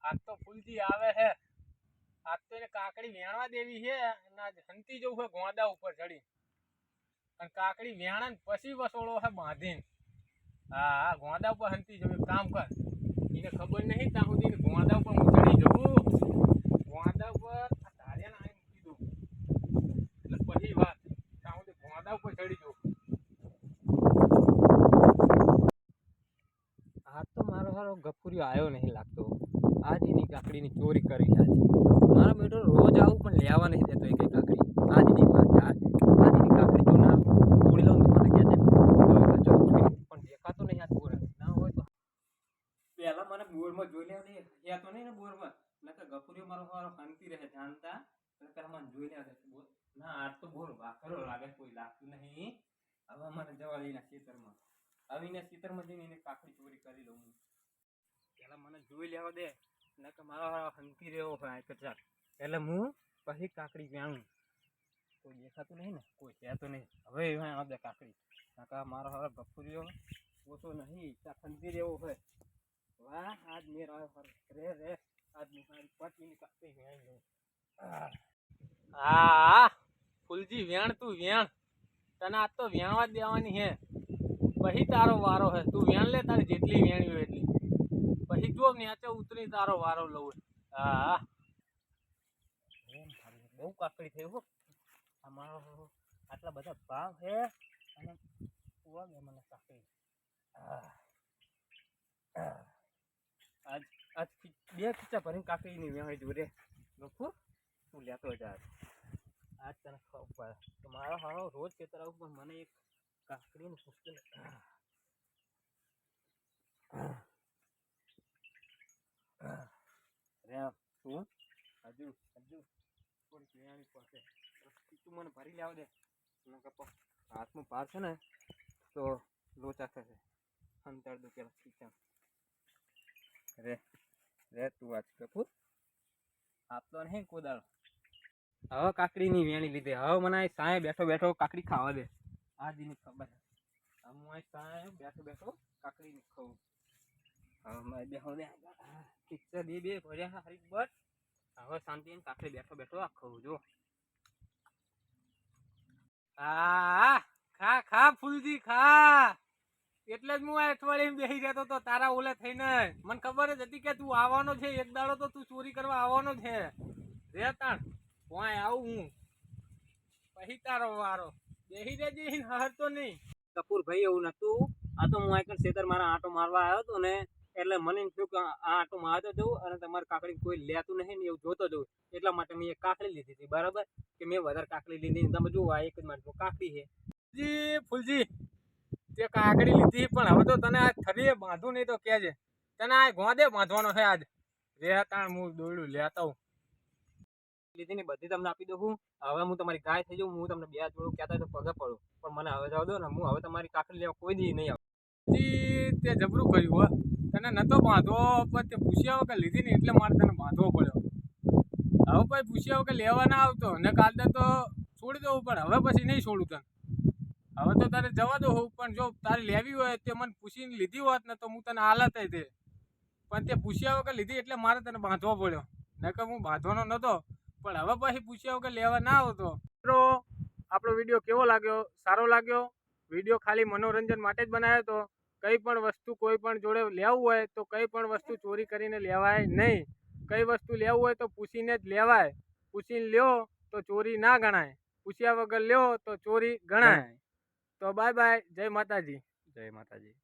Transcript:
આજ તો ફૂલજી આવે હે. આજ તો એને કાકડી વેણવા દેવી છે અને આજ હંતી જવું છે ગોંદા ઉપર ચડી. અને કાકડી વેણા ને પછી વસોળો છે બાંધીને. હા હા, ગોંદા ઉપર હંતી જવું. કામ કર, એને ખબર નહીં ત્યાં સુધી ગોંદા ઉપર હું ચડી જવું. ગોંદા ઉપર ધાર્યા ને મૂકી દઉં એટલે પછી વાત. ત્યાં સુધી ગોંદા ઉપર ચડી જવું. આજ તો મારો સારો ગફુરિયો આવ્યો નહીં લાગતો. આજ એની કાકડીની ચોરી કરી. આજ મારો બેટો રોજ આવું પણ લેવા નહીં દેતો એ કઈ કાકડી. આજની વાત આજની કાકડી જો ના તોડી લઉં તો મને કહે છે પણ દેખાતો નહીં. આજ બોર ના હોય તો પહેલા મને બોરમાં જોઈ લેવા દે. એ તો નહીં ને બોરમાં નકર ગફુરિયો મારો સારો શાંતિ રહે જાણતા. પેલા મને જોઈ લેવા દે બોર. ના આજ તો બોર વાખરો લાગે, કોઈ લાગતું નહીં. હવે મને જવા દઈને ખેતરમાં. આવીને ખેતરમાં જઈને એને કાકડી ચોરી કરી લઉં. પેલા મને જોઈ લેવા દે નકર મારો હંકી રહ્યો હોય કચાર. એટલે હું પછી કાકડી વેણું. કોઈ દેખાતું નહીં ને, કોઈ કહેતું નહીં. હવે આવે દે કાકડી. નકર મારો હવે ગફુરિયો ઓછો નહીં, ત્યાં હંકી રહ્યો હોય. વાહ, આજ મેર આવ્યો. રે રે, આજ મારી પતિની કાકડી વેણી લઉં. હા ફૂલજી વેણ, તું વેણ. તને આજ તો વેણવા દેવાની હે. પછી તારો વારો હે. તું વેણ લે, તારે જેટલી વેણવી હોય એટલી. પછી જો નેચે ઉતરી તારો વારો લઉં. હા બહુ કાકડી થઈ હો. અમારો આટલા બધા ભાવ છે અને મને કાકડી. આજ આજ બે ખીચા ભરીને કાકડીની વેણી જોડે લોકો તું લેતો જા. આજ તને ખબર તો મારો હારો રોજ ખેતર આવું પણ મને એક કાકડીનું મુશ્કેલ. તું હજુ થોડીક વેણી પાસે તું મને ભરી લેવા દે. હાથમાં પાર છે ને તો લોચા થશે. અંતર દો પેલા ખીચા રે રે તું આજ કપૂર આપતો નહીં કોદાળ. હવે કાકડીની વેણી લીધે. હવે મને સાંય બેઠો બેઠો કાકડી ખાવા દે. આ દીની ખબર છે. હું સાંય બેઠો બેઠો કાકડી ખાવું. હવે મારે બેહો દે ખીચા દે બે ભર્યા હરી બસ. હવે શાંતિ કાકડી બેઠો બેઠો આ ખાવું. જો હા ખા ખા ફૂલજી ખા. એટલે જ હું આ અઠવાડિયે બેસી જતો તો તારા ઓલે થઈને. મને ખબર જ હતી કે તું આવવાનો છે. એક દાડો તો તું ચોરી કરવા આવવાનો છે. રે તાણ વાય આવું હું પછી તારો વારો. બેસી રહેજે હરતો નહીં. કપૂર ભાઈ એવું નતું. આ તો હું આ ખેતર મારા આંટો મારવા આવ્યો હતો ને એટલે મને એમ થયું કે આ આંટો મારતો જવું અને તમારી કાકડી કોઈ લેતું નહીં ને એવું જોતો જવું. એટલા માટે મેં એક કાકડી લીધી હતી. બરાબર કે મેં વધારે કાકડી લીધી. તમે જુઓ આ એક જ મારી કાકડી છે. ફૂલજી તે કાકડી લીધી પણ હવે તો તને આ થરીએ બાંધું નહીં તો કહેજે. તને આ ગોંદે બાંધવાનો છે આજ. રે તાણ હું દોડ્યું લેતા હું લીધી ને બધી તમને આપી દઉં. હવે હું તમારી ગાય થઈ જાઉં. હું તમને બે જોડું કહેતા તો પગે પડું પણ મને હવે જવા દો ને. હું હવે તમારી કાકડી લેવા કોઈ દી નહીં આવું. તે જબરું કર્યું હો. તને નતો બાંધવો પણ તે પૂછ્યા વગર લીધી ને એટલે મારે તને બાંધવો પડ્યો. હવે પછી પૂછ્યા વગર લેવા ના આવતો ને કાલદા તો છોડી દઉં પણ હવે પછી નહીં છોડું તને. હવે તો તારે જવા દો પણ જો તારે લેવી હોય તે મને પૂછીને લીધી હોત ને તો હું તને હાલત તે. પણ તે પૂછ્યા વગર લીધી એટલે મારે તને બાંધવો પડ્યો. નકર હું બાંધવાનો નતો પણ હવે પછી પૂછ્યા વગર લેવા ના આવતો. મિત્રો આપણો વિડીયો કેવો લાગ્યો? સારો લાગ્યો? વિડીયો ખાલી મનોરંજન માટે જ બનાવ્યો હતો. કંઈ પણ વસ્તુ કોઈ પણ જોડે લેવું હોય તો કંઈ પણ વસ્તુ ચોરી કરીને લેવાય નહીં. કઈ વસ્તુ લેવું હોય તો પૂછીને જ લેવાય. પૂછીને લ્યો તો ચોરી ના ગણાય. પૂછ્યા વગર લ્યો તો ચોરી ગણાય. તો બાય બાય. જય માતાજી. જય માતાજી.